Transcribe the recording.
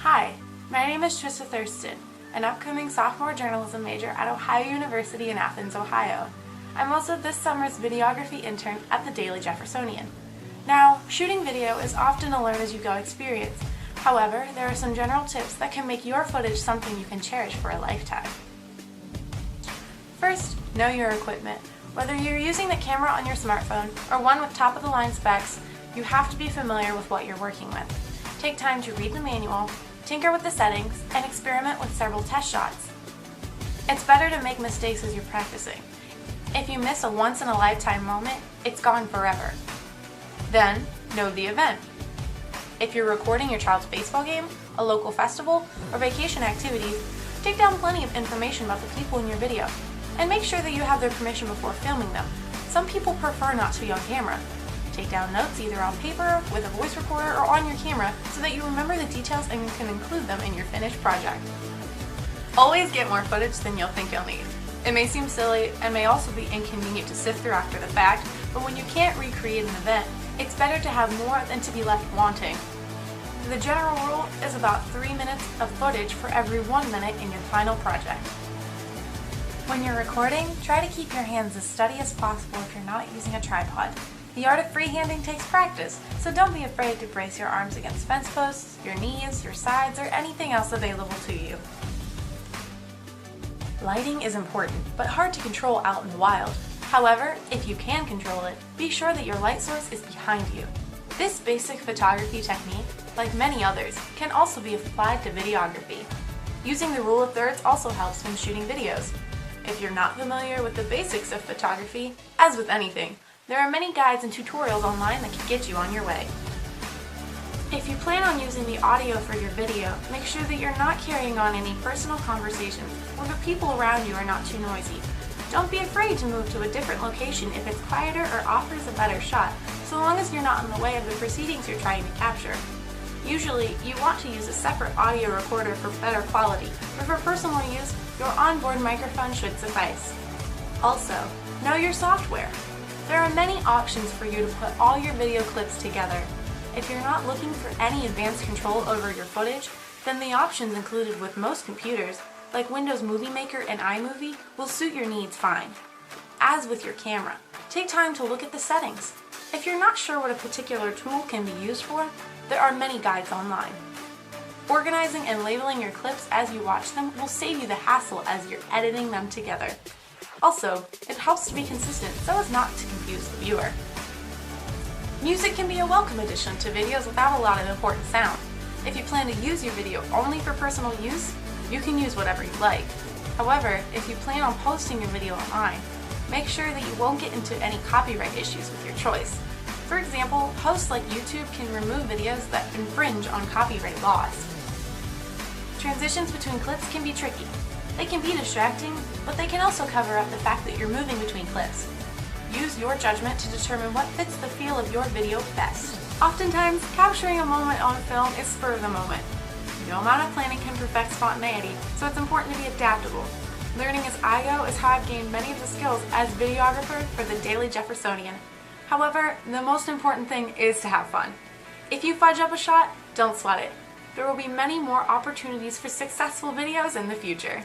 Hi, my name is Trista Thurston, an upcoming sophomore journalism major at Ohio University in Athens, Ohio. I'm also this summer's videography intern at the Daily Jeffersonian. Now, shooting video is often a learn-as-you-go experience. However, there are some general tips that can make your footage something you can cherish for a lifetime. First, know your equipment. Whether you're using the camera on your smartphone or one with top-of-the-line specs, you have to be familiar with what you're working with. Take time to read the manual, tinker with the settings, and experiment with several test shots. It's better to make mistakes as you're practicing. If you miss a once-in-a-lifetime moment, it's gone forever. Then, know the event. If you're recording your child's baseball game, a local festival, or vacation activities, take down plenty of information about the people in your video, and make sure that you have their permission before filming them. Some people prefer not to be on camera. Take down notes either on paper, with a voice recorder, or on your camera so that you remember the details and you can include them in your finished project. Always get more footage than you'll think you'll need. It may seem silly and may also be inconvenient to sift through after the fact, but when you can't recreate an event, it's better to have more than to be left wanting. The general rule is about 3 minutes of footage for every 1 minute in your final project. When you're recording, try to keep your hands as steady as possible if you're not using a tripod. The art of freehanding takes practice, so don't be afraid to brace your arms against fence posts, your knees, your sides, or anything else available to you. Lighting is important, but hard to control out in the wild. However, if you can control it, be sure that your light source is behind you. This basic photography technique, like many others, can also be applied to videography. Using the rule of thirds also helps when shooting videos. If you're not familiar with the basics of photography, as with anything, there are many guides and tutorials online that can get you on your way. If you plan on using the audio for your video, make sure that you're not carrying on any personal conversations or the people around you are not too noisy. Don't be afraid to move to a different location if it's quieter or offers a better shot, so long as you're not in the way of the proceedings you're trying to capture. Usually, you want to use a separate audio recorder for better quality, but for personal use, your onboard microphone should suffice. Also, know your software. There are many options for you to put all your video clips together. If you're not looking for any advanced control over your footage, then the options included with most computers, like Windows Movie Maker and iMovie, will suit your needs fine. As with your camera, take time to look at the settings. If you're not sure what a particular tool can be used for, there are many guides online. Organizing and labeling your clips as you watch them will save you the hassle as you're editing them together. Also, it helps to be consistent so as not to confuse the viewer. Music can be a welcome addition to videos without a lot of important sound. If you plan to use your video only for personal use, you can use whatever you like. However, if you plan on posting your video online, make sure that you won't get into any copyright issues with your choice. For example, hosts like YouTube can remove videos that infringe on copyright laws. Transitions between clips can be tricky. They can be distracting, but they can also cover up the fact that you're moving between clips. Use your judgment to determine what fits the feel of your video best. Oftentimes, capturing a moment on film is spur of the moment. No amount of planning can perfect spontaneity, so it's important to be adaptable. Learning as I go is how I've gained many of the skills as videographer for the Daily Jeffersonian. However, the most important thing is to have fun. If you fudge up a shot, don't sweat it. There will be many more opportunities for successful videos in the future.